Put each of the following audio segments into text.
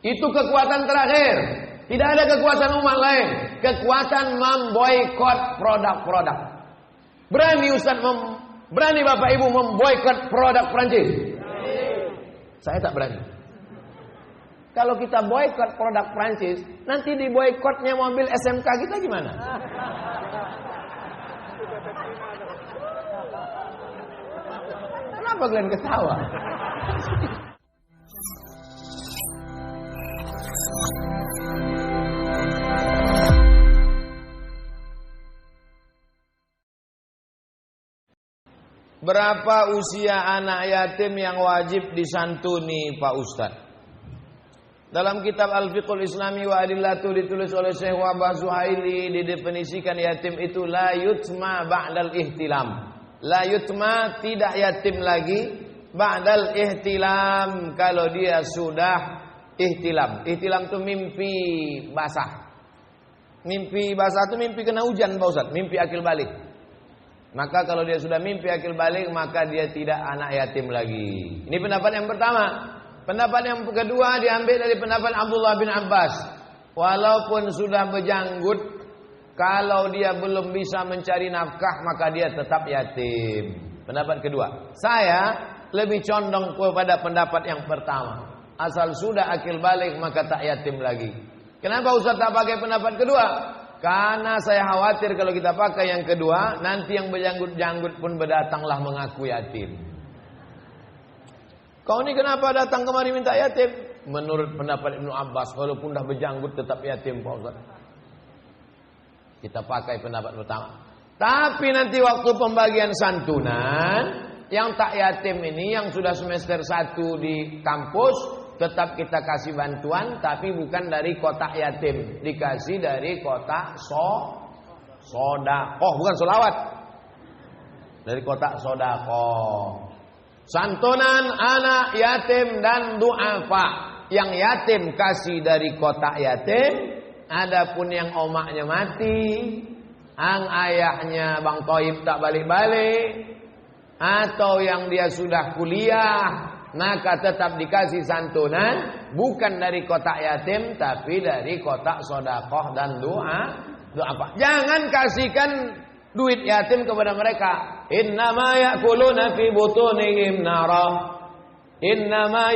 Itu kekuatan terakhir. Tidak ada kekuatan umat lain. Kekuatan memboikot produk-produk. Berani berani Bapak Ibu memboikot produk Prancis? Saya tak berani. Kalau kita boikot produk Prancis, nanti diboikotnya mobil SMK kita gimana? Kenapa kalian ketawa? Berapa usia anak yatim yang wajib disantuni, Pak Ustadz? Dalam kitab Al-Fiqhul Islami wa Adillatu ditulis oleh Syekh Wahbah Zuhaili, didefinisikan yatim itu la yutma ba'dal ihtilam. La yutma, tidak yatim lagi, ba'dal ihtilam, kalau dia sudah ihtilam. Ihtilam itu mimpi basah. Mimpi basah itu mimpi kena hujan, Pak Ustadz, mimpi akil balik. Maka kalau dia sudah mimpi akil balik, maka dia tidak anak yatim lagi. Ini pendapat yang pertama. Pendapat yang kedua diambil dari pendapat Abdullah bin Abbas. Walaupun sudah berjanggut, kalau dia belum bisa mencari nafkah, maka dia tetap yatim. Pendapat kedua. Saya lebih condong kepada pendapat yang pertama. Asal sudah akil balik, maka tak yatim lagi. Kenapa Ustaz tak pakai pendapat kedua? Karena saya khawatir kalau kita pakai yang kedua, nanti yang berjanggut-janggut pun berdatanglah mengaku yatim. Kau ini kenapa datang kemari minta yatim? Menurut pendapat Ibnu Abbas, walaupun dah berjanggut tetap yatim, Pak Ustaz. Kita pakai pendapat pertama. Tapi nanti waktu pembagian santunan, yang tak yatim ini, yang sudah semester 1 di kampus, tetap kita kasih bantuan, tapi bukan dari kotak yatim, dikasih dari kotak sodakoh, bukan solawat, dari kotak sodakoh. Santunan anak yatim dan du'afa, yang yatim kasih dari kotak yatim. Adapun yang omaknya mati, ang ayahnya Bang Toib tak balik-balik, atau yang dia sudah kuliah, maka tetap dikasih santunan, bukan dari kotak yatim, tapi dari kotak sodakoh dan doa apa. Jangan kasihkan duit yatim kepada mereka. Innama ya'kuluna fi butunihim nara. Innama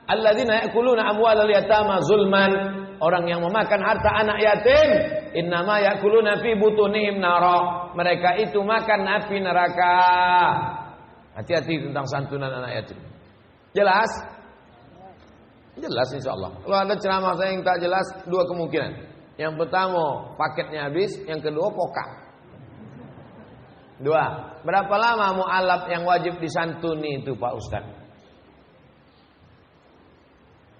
alladzina ya'kuluna amwalal yatama zulman. Orang yang memakan harta anak yatim, innama ya'kuluna fi butunihim nara. Mereka itu makan api neraka. Hati-hati tentang santunan anak yatim. Jelas? Jelas insyaallah. Kalau ada ceramah saya yang tak jelas, dua kemungkinan. Yang pertama paketnya habis, yang kedua pokak. Dua. Berapa lama mu'alaf yang wajib disantuni itu Pak Ustaz?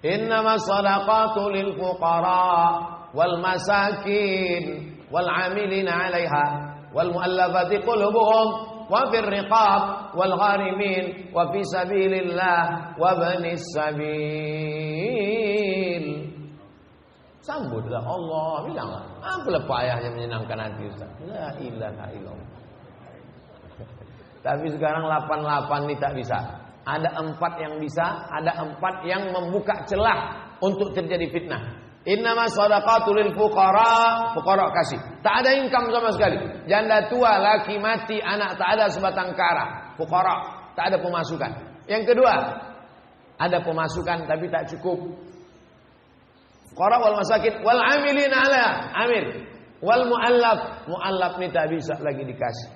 Innamas shadaqatu lil fuqara wal masakin wal 'amilina 'alaiha wal mu'allafati qulubuhum wa fir riqab wal gharimin wa fi sabilillah wa banis sabil. Sambutlah Allah, bilanglah apalah payahnya menyenangkan hati Ustaz. La ilaha illallah. Tapi sekarang 88 ini tak bisa. Ada 4 yang bisa, ada 4 yang membuka celah untuk terjadi fitnah. Innama shadaqatu lil fuqara, fuqara kasih. Tak ada income sama sekali. Janda tua, laki mati, anak tak ada sebatang kara. Fuqara, tak ada pemasukan. Yang kedua, ada pemasukan tapi tak cukup. Fuqara wal masakin wal 'amilina 'alaiha, amil. Wal mu'allaf, mu'allaf ni tak bisa lagi dikasih.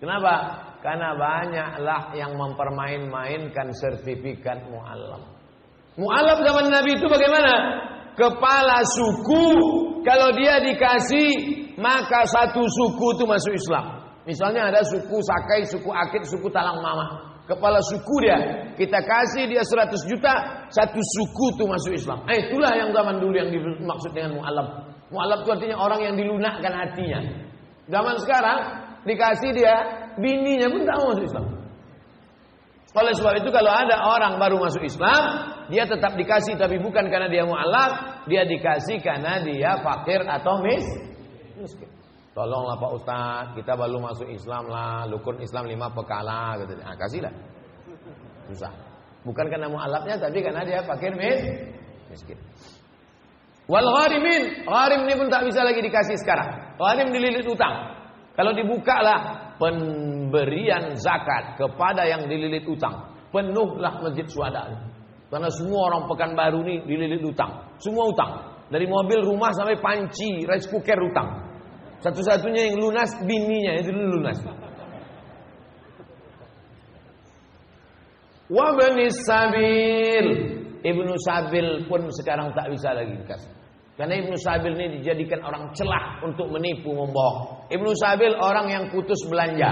Kenapa? Karena banyaklah yang mempermain-mainkan sertifikat mu'allaf. Mu'allaf zaman Nabi itu bagaimana? Kepala suku, kalau dia dikasih, maka satu suku itu masuk Islam. Misalnya ada suku Sakai, suku Akid, suku Talang Mama. Kepala suku dia, kita kasih dia 100 juta, satu suku itu masuk Islam. Itulah yang zaman dulu yang dimaksud dengan mu'allaf. Mu'allaf itu artinya orang yang dilunakkan hatinya. Zaman sekarang, dikasih dia, bininya pun tak mau masuk Islam. Oleh sebab itu kalau ada orang baru masuk Islam, dia tetap dikasih, tapi bukan karena dia mu'allaf, dia dikasih karena dia fakir atau miskin. Tolonglah Pak Ustaz, kita baru masuk Islam lah, rukun Islam 5 pekala gitu. Kasihlah. Susah. Bukan karena mu'alafnya, tapi karena dia fakir miskin. Wal gharimin, gharim ini pun tak bisa lagi dikasih sekarang. Gharim dililit utang. Kalau dibukalah pemberian zakat kepada yang dililit utang, penuhlah masjid Syuhada. Karena semua orang Pekanbaru ini dililit utang. Semua utang. Dari mobil, rumah sampai panci, rice cooker utang. Satu-satunya yang lunas bininya, itu lunas. Wa banis sabil. Ibnu Sabil pun sekarang tak bisa lagi dikasih. Karena Ibnu Sabil ini dijadikan orang celah untuk menipu, membohong. Ibnu Sabil orang yang putus belanja.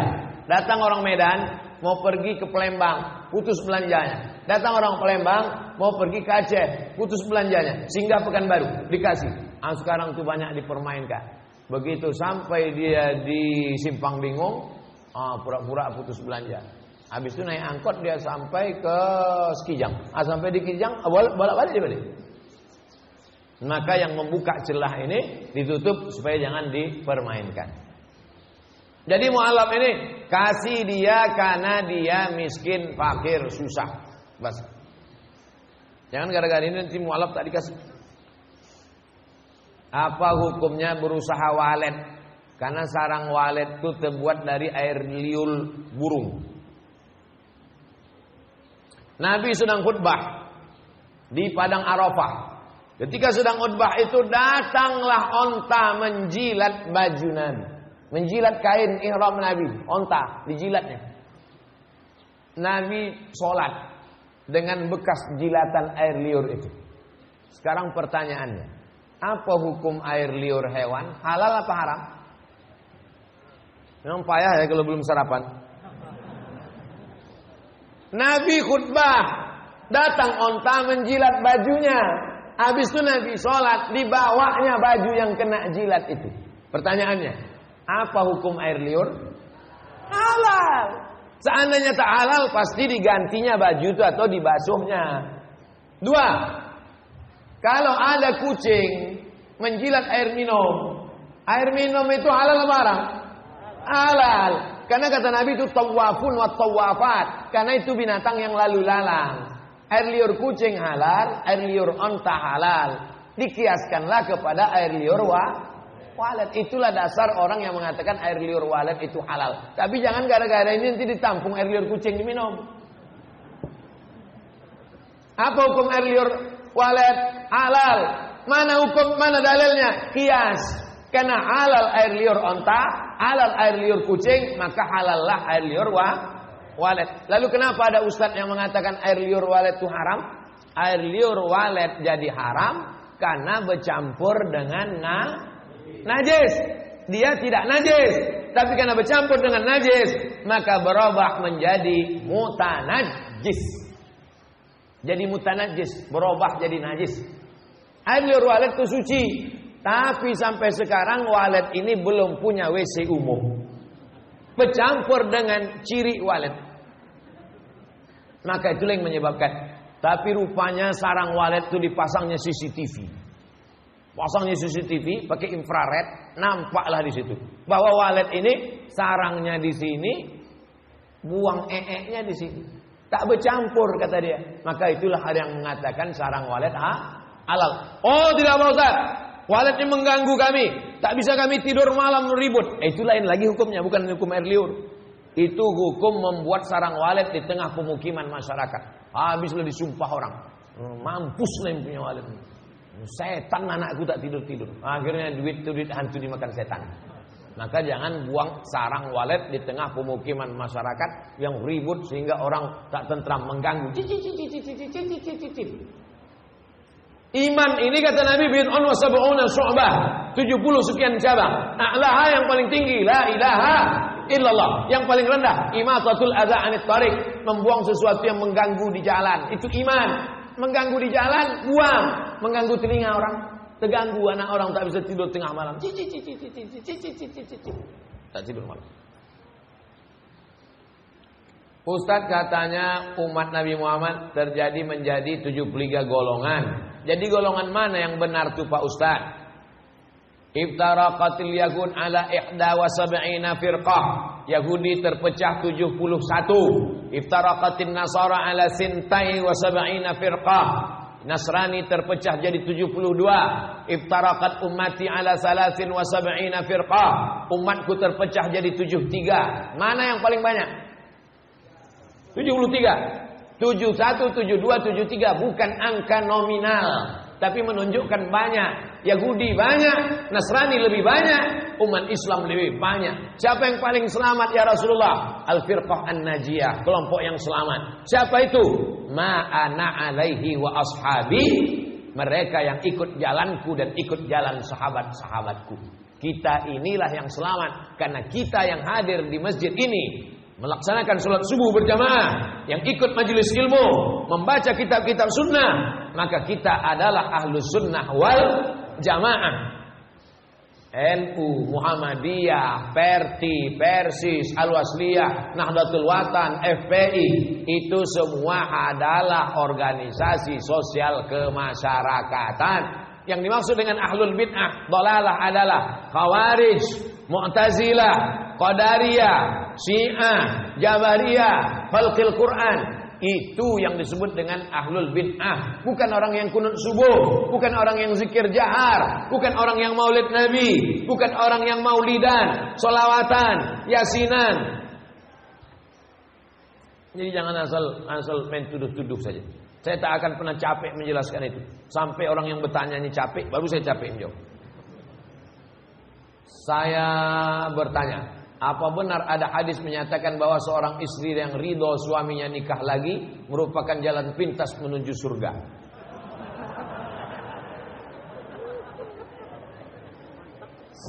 Datang orang Medan mau pergi ke Palembang, putus belanjanya. Datang orang Palembang mau pergi ke Aceh, putus belanjanya. Singgah Pekanbaru, dikasih. Sekarang tuh banyak dipermainkan. Begitu sampai dia di Simpang Bingung, pura-pura putus belanja. Habis itu naik angkot dia sampai ke Sekijang. Sampai di Sekijang bolak-balik dia balik. Maka yang membuka celah ini ditutup supaya jangan dipermainkan. Jadi mu'alaf ini kasih dia karena dia miskin, fakir, susah. Bas. Jangan gara-gara ini nanti mu'alaf tak dikasih. Apa hukumnya berusaha walet? Karena sarang walet itu terbuat dari air liur burung. Nabi sedang khutbah di padang Arafah. Ketika sedang khutbah itu datanglah onta menjilat baju Nabi, menjilat kain ihram Nabi, onta dijilatnya. Nabi sholat dengan bekas jilatan air liur itu. Sekarang pertanyaannya, apa hukum air liur hewan? Halal apa haram? Memang payah ya kalau belum sarapan. Nabi khutbah, datang onta menjilat bajunya. Habis itu Nabi sholat, dibawanya baju yang kena jilat itu. Pertanyaannya, apa hukum air liur? Halal. Seandainya tak halal, pasti digantinya baju itu atau dibasuhnya. 2. Kalau ada kucing menjilat air minum itu halal apa haram? Halal. Karena kata Nabi itu tawafun wa tawafat. Karena itu binatang yang lalu lalang. Air liur kucing halal, air liur onta halal. Dikiaskanlah kepada air liur walet. Itulah dasar orang yang mengatakan air liur walet itu halal. Tapi jangan gara-gara ini nanti ditampung air liur kucing diminum. Apa hukum air liur walet? Halal. Mana dalilnya? Kias. Karena halal air liur onta, halal air liur kucing, maka halallah air liur walet. Lalu kenapa ada ustadz yang mengatakan air liur walet itu haram? Air liur walet jadi haram karena bercampur dengan najis. Dia tidak najis, tapi karena bercampur dengan najis, maka berubah menjadi mutanajis. Jadi mutanajis, berubah jadi najis. Air liur walet itu suci, tapi sampai sekarang walet ini belum punya WC umum. Bercampur dengan ciri walet. Maka itulah yang menyebabkan. Tapi rupanya sarang walet itu dipasangnya CCTV. Pasangnya CCTV pakai infrared, nampaklah di situ bahwa walet ini sarangnya di sini, buang nya di sini. Tak bercampur kata dia. Maka itulah ada yang mengatakan sarang walet halal. Oh tidak Pak Ustaz, walet ini mengganggu kami, tak bisa kami tidur malam ribut. Itu lain lagi hukumnya, bukan hukum air liur. Itu hukum membuat sarang walet di tengah pemukiman masyarakat. Habislah disumpah orang. Mampuslah yang punya walet. Setan anakku tak tidur-tidur. Akhirnya duit hantu dimakan setan. Maka jangan buang sarang walet di tengah pemukiman masyarakat yang ribut sehingga orang tak tentram, mengganggu. Iman ini kata Nabi bid'un wa sab'una syu'bah, 70 sekian cabang. A'laha yang paling tinggi la ilaha illallah, yang paling rendah imatatul adza 'anit thariq, membuang sesuatu yang mengganggu di jalan. Itu iman. Mengganggu di jalan, buang. Mengganggu telinga orang, terganggu anak orang tak bisa tidur tengah malam. Tak tidur malam. Ustaz katanya umat Nabi Muhammad menjadi 73 golongan. Jadi golongan mana yang benar tuh Pak Ustaz? Iftaraqatil yahud ala 71 firqah. Yahudi terpecah 71. Iftaraqatin nasara ala sintai wa sab'ina firqah. Nasrani terpecah jadi 72. Iftaraqat ummati ala salasin wa sab'ina firqah. Umatku terpecah jadi 73. Mana yang paling banyak? 73. 71, 72, 73 bukan angka nominal, tapi menunjukkan banyak. Yahudi banyak, Nasrani lebih banyak, umat Islam lebih banyak. Siapa yang paling selamat ya Rasulullah? Al-firqah an-najiyah, kelompok yang selamat. Siapa itu? Ma ana alaihi wa ashabi, mereka yang ikut jalanku dan ikut jalan sahabat-sahabatku. Kita inilah yang selamat karena kita yang hadir di masjid ini melaksanakan sholat subuh berjamaah, yang ikut majelis ilmu, membaca kitab-kitab sunnah, maka kita adalah ahlus sunnah wal jamaah. NU, Muhammadiyah, Perti, Persis, Al-Wasliyah, Nahdlatul Watan, FPI, itu semua adalah organisasi sosial kemasyarakatan. Yang dimaksud dengan ahlul bid'ah, dhalalah adalah Khawarij, Mu'tazilah, Qadariyah, Syiah, Jabariyah, Khalqil Quran. Itu yang disebut dengan ahlul bid'ah. Bukan orang yang kunut subuh, bukan orang yang zikir jahar, bukan orang yang maulid nabi, bukan orang yang maulidan, solawatan, yasinan. Jadi jangan asal main tuduh-tuduh saja. Saya tak akan pernah capek menjelaskan itu. Sampai orang yang bertanya ini capek, baru saya capek menjawab. Saya bertanya, apa benar ada hadis menyatakan bahwa seorang istri yang ridho suaminya nikah lagi merupakan jalan pintas menuju surga?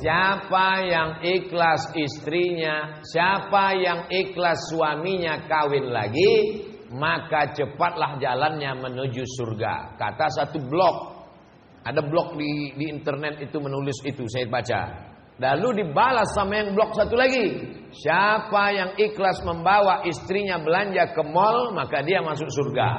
Siapa yang ikhlas istrinya, siapa yang ikhlas suaminya kawin lagi, maka cepatlah jalannya menuju surga. Kata satu blog, ada blog di internet itu menulis itu, saya baca. Lalu dibalas sama yang blog satu lagi, siapa yang ikhlas membawa istrinya belanja ke mall, maka dia masuk surga.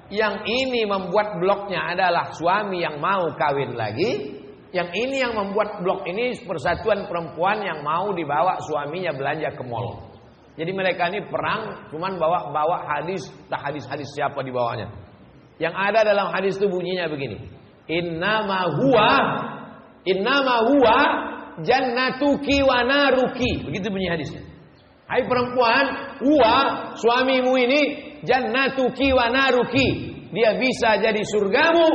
Yang ini membuat blognya adalah suami yang mau kawin lagi. Yang ini yang membuat blog ini persatuan perempuan yang mau dibawa suaminya belanja ke mall. Jadi mereka ini perang, cuman bawa hadis, tak hadis siapa dibawanya. Yang ada dalam hadis itu bunyinya begini: Innama huwa jannatuki wa naruki. Begitu bunyi hadisnya. Hai perempuan, huwa suamimu ini jannatuki wa naruki. Dia bisa jadi surgamu,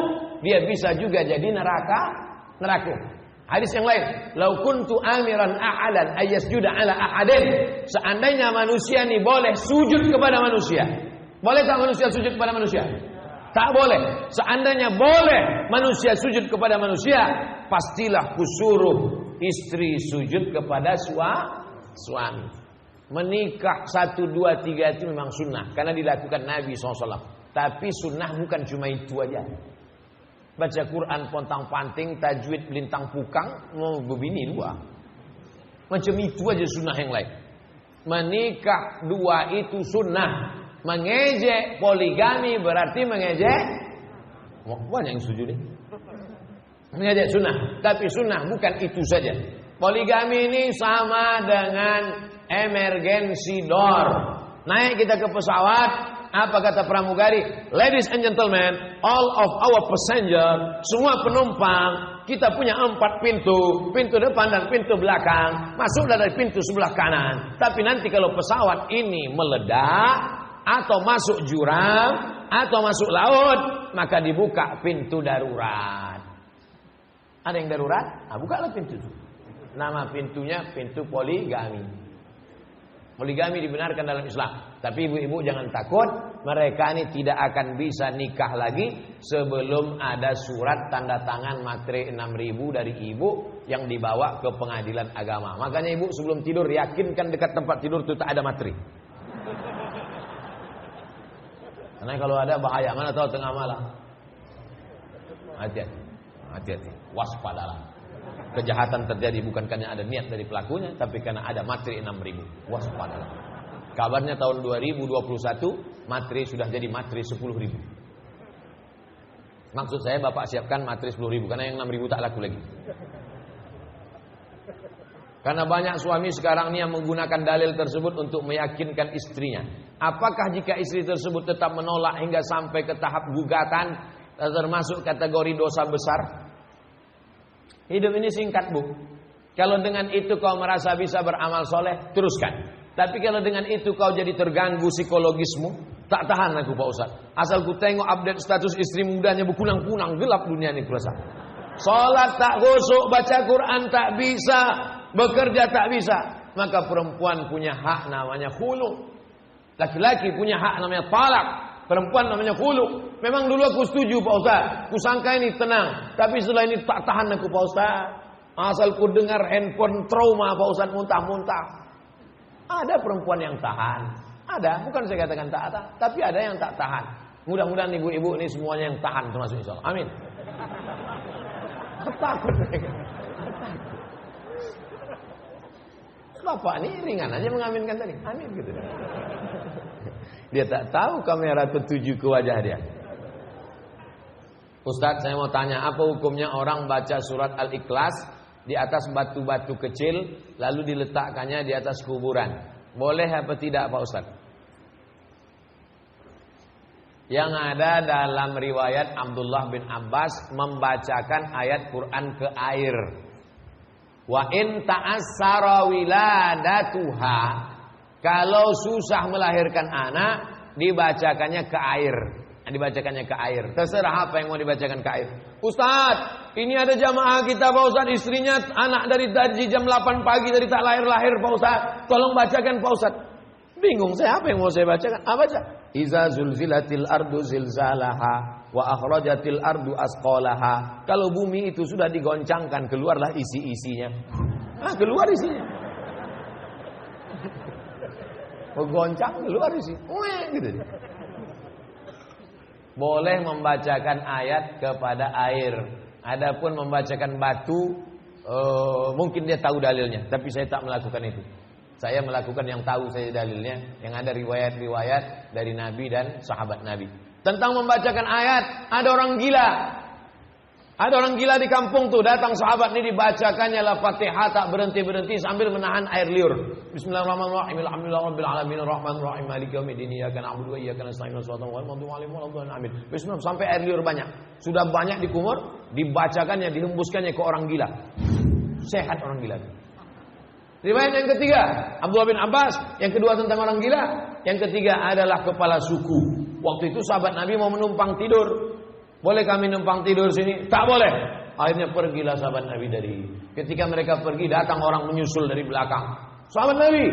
dia bisa juga jadi neraka. Hadis yang lain, lau kuntu amiran ahadan ayyasjuda ala ahadin. Seandainya manusia ini boleh sujud kepada manusia, boleh tak manusia sujud kepada manusia? Tak boleh. Seandainya boleh manusia sujud kepada manusia, pastilah kusuruh istri sujud kepada suami. Menikah 1, 2, 3 itu memang sunnah karena dilakukan Nabi SAW. Tapi sunnah bukan cuma itu aja. Baca Quran pontang-panting, tajwid belintang pukang, mau berbini 2. Macam itu aja sunnah yang lain. Menikah 2 itu sunnah. Mengejek poligami berarti mengejek. Banyak yang setuju nih. Mengejek sunnah. Tapi sunnah bukan itu saja. Poligami ini sama dengan emergency door. Naik kita ke pesawat. Apa kata pramugari? Ladies and gentlemen, all of our passenger, semua penumpang, kita punya 4 pintu. Pintu depan dan pintu belakang. Masuk dari pintu sebelah kanan. Tapi nanti kalau pesawat ini meledak, atau masuk jurang, atau masuk laut, maka dibuka pintu darurat. Ada yang darurat? Bukalah pintu itu. Nama pintunya pintu poligami. Poligami dibenarkan dalam Islam. Tapi ibu-ibu jangan takut, mereka ini tidak akan bisa nikah lagi sebelum ada surat tanda tangan matre 6.000 dari ibu yang dibawa ke pengadilan agama. Makanya ibu sebelum tidur yakinkan dekat tempat tidur itu tak ada matre. Karena kalau ada bahaya, mana tahu tengah malam. Hati-hati, waspadalah. Kejahatan terjadi bukan karena ada niat dari pelakunya, tapi karena ada materi 6.000. Waspadalah. Kabarnya tahun 2021 materi sudah jadi materi 10.000. Maksud saya Bapak siapkan materi 10.000 karena yang 6.000 tak laku lagi. Karena banyak suami sekarang ini yang menggunakan dalil tersebut untuk meyakinkan istrinya. Apakah jika istri tersebut tetap menolak hingga sampai ke tahap gugatan, termasuk kategori dosa besar? Hidup ini singkat, Bu. Kalau dengan itu kau merasa bisa beramal soleh, teruskan. Tapi kalau dengan itu kau jadi terganggu psikologismu, tak tahan aku Pak Ustaz. Asal ku tengok update status istri mudanya berkunang-kunang, gelap dunia ini kurasa. Salat tak khusyuk, baca Quran tak bisa, bekerja tak bisa. Maka perempuan punya hak namanya khulu. Laki-laki punya hak namanya talak. Perempuan namanya khulu. Memang dulu aku setuju Pak Ustaz. Kusangka ini tenang. Tapi setelah ini tak tahan aku Pak Ustaz. Asal ku dengar handphone trauma Pak Ustaz, muntah-muntah. Ada perempuan yang tahan. Ada, bukan saya katakan tak ada, tapi ada yang tak tahan. Mudah-mudahan ibu-ibu ini semuanya yang tahan termasuk insyaallah. Amin. Takut mereka. Bapak ini ringan aja mengaminkan tadi. Amin gitu. Dia tak tahu kamera tertuju ke wajah dia. Ustaz, saya mau tanya, apa hukumnya orang baca surat Al-Ikhlas di atas batu-batu kecil lalu diletakkannya di atas kuburan? Boleh apa tidak Pak Ustaz? Yang ada dalam riwayat Abdullah bin Abbas membacakan ayat Quran ke air. Wa in ta'assara wiladatuha, kalau susah melahirkan anak dibacakannya ke air. Dibacakannya ke air. Terserah apa yang mau dibacakan ke air. Ustaz, ini ada jamaah kita Pak Ustaz, istrinya anak dari jam 8 pagi dari tak lahir-lahir Pak Ustaz. Tolong bacakan Pak Ustaz. Bingung saya, apa yang mau saya bacakan? Baca. Iza zulzilatil ardu zilzalaha wa akhrajatil ardu asqalaha. Kalau bumi itu sudah digoncangkan, keluarlah isi-isinya. Keluar isinya. Goncang keluar isi. Gitu. Boleh membacakan ayat kepada air. Adapun membacakan batu, mungkin dia tahu dalilnya, tapi saya tak melakukan itu. Saya melakukan yang tahu saya dalilnya, yang ada riwayat-riwayat dari Nabi dan sahabat Nabi. Tentang membacakan ayat, ada orang gila. Ada orang gila di kampung tuh, datang sahabat ini dibacakannya la Fatihah tak berhenti-berhenti sambil menahan air liur. Bismillahirrahmanirrahim. Alhamdulillahirabbil alamin arrahmanir rahim maliki yaumiddin iyyaka na'budu wa iyyaka nasta'in ihdinas siratal mustaqim. Bismillah sampai air liur banyak. Sudah banyak dikumur, dibacakannya, dihembuskannya ke orang gila. Sehat orang gila. Riwayat yang ketiga, Abdullah bin Abbas. Yang kedua tentang orang gila. Yang ketiga adalah kepala suku. Waktu itu sahabat Nabi mau menumpang tidur. Boleh kami numpang tidur sini? Tak boleh. Akhirnya pergilah sahabat Nabi dari. Ketika mereka pergi, datang orang menyusul dari belakang. Sahabat Nabi,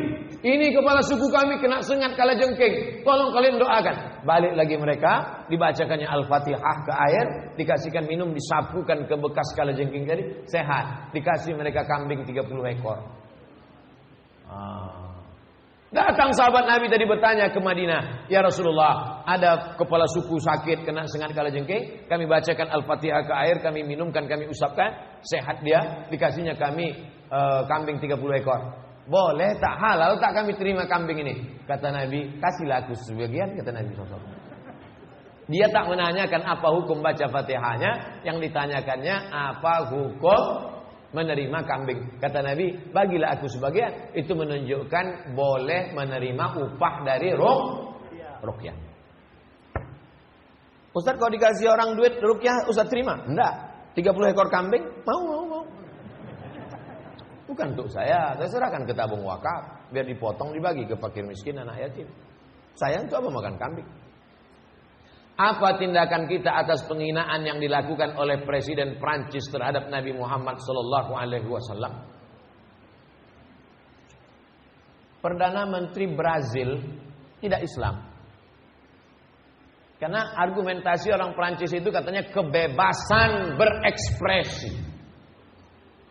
ini kepala suku kami kena sengat kalajengking. Tolong kalian doakan. Balik lagi mereka, dibacakannya Al-Fatihah ke air, dikasihkan minum, disapukan ke bekas kalajengking tadi, sehat. Dikasih mereka kambing 30 ekor. Datang sahabat Nabi tadi bertanya ke Madinah, ya Rasulullah, ada kepala suku sakit kena sengat kalajengking, kami bacakan Al-Fatihah ke air, kami minumkan, kami usapkan, sehat dia, dikasihnya kami kambing 30 ekor. Boleh tak, halal tak kami terima kambing ini? Kata Nabi, kasihlah aku sebagian, kata Nabi SAW. Dia tak menanyakan apa hukum baca Fatihahnya, yang ditanyakannya apa hukum menerima kambing. Kata Nabi, bagilah aku sebagian. Itu menunjukkan boleh menerima upah dari ruqyah. Ustaz, kalau dikasih orang duit ruqyah, Ustaz terima? Enggak. 30 ekor kambing, mau. Bukan untuk saya serahkan ke tabung wakaf, biar dipotong dibagi ke fakir miskin, anak yatim. Saya untuk apa makan kambing? Apa tindakan kita atas penghinaan yang dilakukan oleh Presiden Prancis terhadap Nabi Muhammad sallallahu alaihi wasallam? Perdana Menteri Brazil tidak Islam. Karena argumentasi orang Prancis itu katanya kebebasan berekspresi.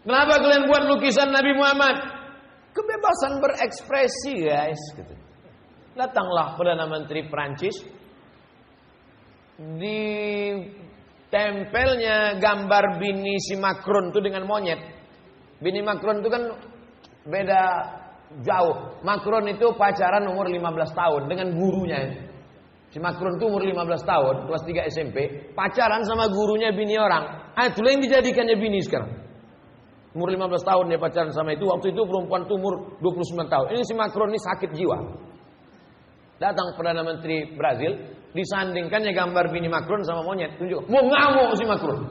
Kenapa kalian buat lukisan Nabi Muhammad? Kebebasan berekspresi, guys, gitu. Datanglah Perdana Menteri Prancis, di tempelnya gambar bini si Macron itu dengan monyet. Bini Macron itu kan beda jauh. Macron itu pacaran umur 15 tahun dengan gurunya. Si Macron itu umur 15 tahun, kelas 3 SMP, pacaran sama gurunya bini orang. Itulah yang dijadikannya bini sekarang. Umur 15 tahun dia pacaran sama itu. Waktu itu perempuan itu umur 29 tahun. Ini si Macron ini sakit jiwa. Datang Perdana Menteri Brazil, disandingkannya gambar bini Macron sama monyet. Tunjuk, mau ngamuk si Macron.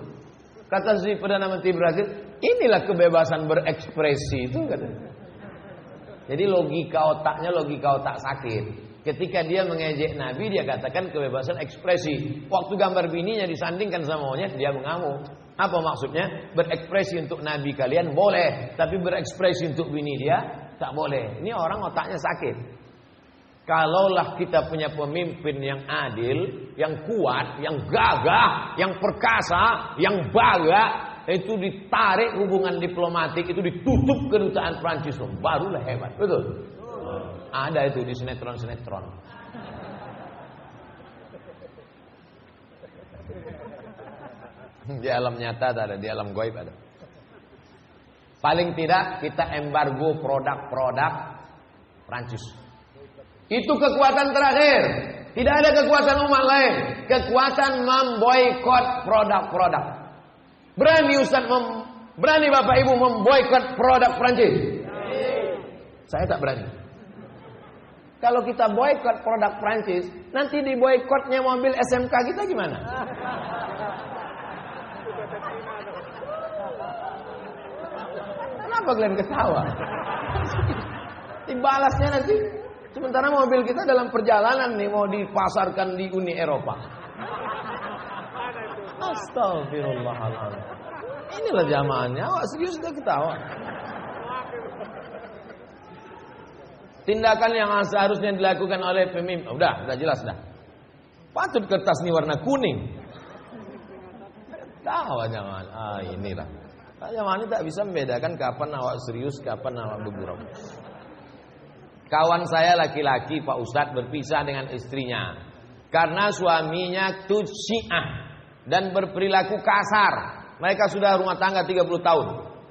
Kata si Perdana Menteri Brazil, inilah kebebasan berekspresi itu katanya. Jadi logika otaknya logika otak sakit. Ketika dia mengejek Nabi, dia katakan kebebasan ekspresi. Waktu gambar bininya disandingkan sama monyet, dia mengamuk. Apa maksudnya? Berekspresi untuk Nabi kalian boleh, tapi berekspresi untuk bini dia tak boleh. Ini orang otaknya sakit. Kalaulah kita punya pemimpin yang adil, yang kuat, yang gagah, yang perkasa, yang bangga, itu ditarik hubungan diplomatik, itu ditutup kedutaan Prancis, barulah hebat. Betul? Ada itu di sinetron-sinetron. Di alam nyata ada, di alam gaib ada. Paling tidak kita embargo produk-produk Prancis. Itu kekuatan terakhir. Tidak ada kekuatan umat lain. Kekuatan memboikot produk-produk. Berani Ustaz, berani Bapak Ibu memboikot produk Prancis? Saya tak berani. Kalau kita boikot produk Prancis, nanti di boikotnya mobil SMK kita gimana? Kenapa kalian ketawa? Dibalasnya nanti. Sementara mobil kita dalam perjalanan nih mau dipasarkan di Uni Eropa. Astagfirullahaladzim. Inilah zamannya. Awak serius udah ketawa. Tindakan yang seharusnya dilakukan oleh pemimpin. Udah jelas dah. Patut kertas ini warna kuning. Tahu jangan. Inilah. Zaman ini tak bisa membedakan kapan awak serius, kapan awak bergurau. Kawan saya laki-laki Pak Ustadz berpisah dengan istrinya karena suaminya itu Syiah dan berperilaku kasar. Mereka sudah rumah tangga 30 tahun.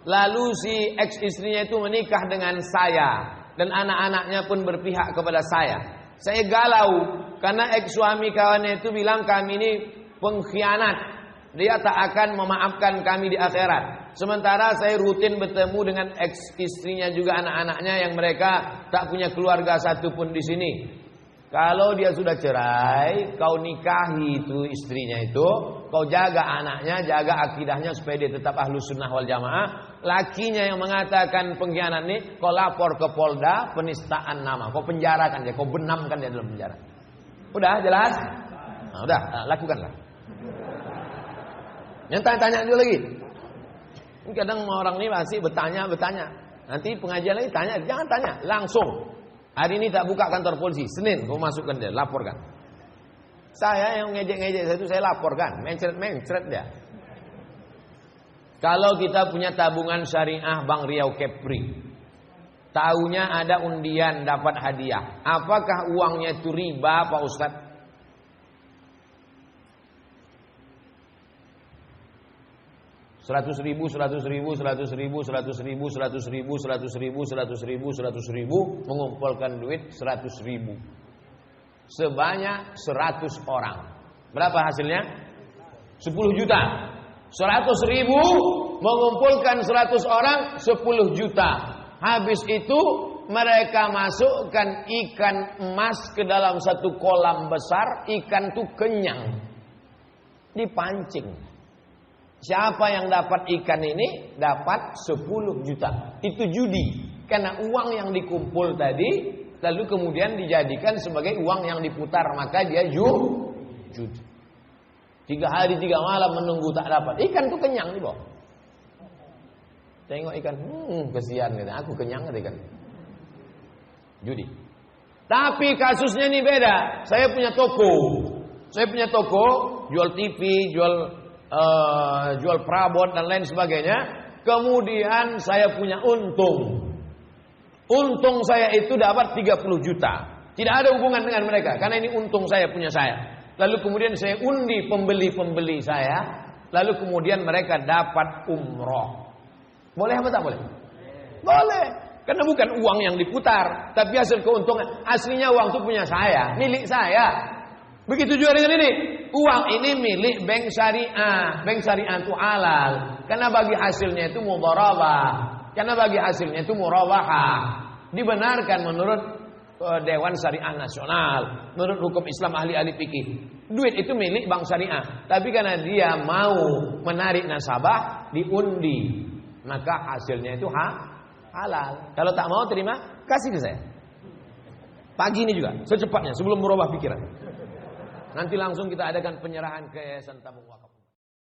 Lalu si ex istrinya itu menikah dengan saya. Dan anak-anaknya pun berpihak kepada saya. Saya galau karena ex suami kawannya itu bilang kami ini pengkhianat. Dia tak akan memaafkan kami di akhirat. Sementara saya rutin bertemu dengan ex istrinya juga anak-anaknya yang mereka tak punya keluarga satupun di sini. Kalau dia sudah cerai, kau nikahi itu istrinya itu, kau jaga anaknya, jaga akidahnya supaya dia tetap ahlus sunnah wal jamaah. Lakinya yang mengatakan pengkhianat ini, kau lapor ke Polda penistaan nama, kau penjarakan dia, kau benamkan dia dalam penjara. Udah jelas? Nah, udah, lakukanlah. Yang tanya-tanya dulu lagi. Kadang orang ini masih bertanya. Nanti pengajian lagi tanya, jangan tanya, langsung. Hari ini tak buka kantor polisi, Senin kau masukkan dia, laporkan. Saya yang ngejek-ngejek saya itu saya laporkan, mencret dia. Kalau kita punya tabungan syariah Bank Riau Kepri, tahunya ada undian dapat hadiah. Apakah uangnya itu riba Pak Ustadz? Seratus ribu mengumpulkan duit 100.000 sebanyak 100 orang. Berapa hasilnya? 10 juta. 100.000 mengumpulkan 100 orang 10 juta. Habis itu mereka masukkan ikan emas ke dalam satu kolam besar. Ikan itu kenyang, dipancing. Siapa yang dapat ikan ini dapat 10 juta. Itu judi. Karena uang yang dikumpul tadi lalu kemudian dijadikan sebagai uang yang diputar, maka dia judi. 3 hari 3 malam menunggu tak dapat. Ikan itu kenyang di bawah. Tengok ikan, kesian gitu. Aku kenyang gitu ikan. Judi. Tapi kasusnya ini beda. Saya punya toko, jual TV, jual perabot dan lain sebagainya. Kemudian saya punya untung. Untung saya itu dapat 30 juta. Tidak ada hubungan dengan mereka, karena ini untung saya punya saya. Lalu kemudian saya undi pembeli-pembeli saya. Lalu kemudian mereka dapat umroh. Boleh apa tak boleh? Boleh. Karena bukan uang yang diputar, tapi hasil keuntungan. Aslinya uang itu punya saya, milik saya. Begitu juga dengan ini. Uang ini milik bank syariah. Bank syariah itu halal. Karena bagi hasilnya itu mudharabah. Karena bagi hasilnya itu murabahah. Dibenarkan menurut Dewan Syariah Nasional. Menurut hukum Islam ahli-ahli fikih. Duit itu milik bank syariah. Tapi karena dia mau menarik nasabah, diundi. Maka hasilnya itu halal. Kalau tak mau terima, kasih ke saya. Pagi ini juga, secepatnya sebelum merubah pikiran. Nanti langsung kita adakan penyerahan ke Yayasan Tabung Wakaf.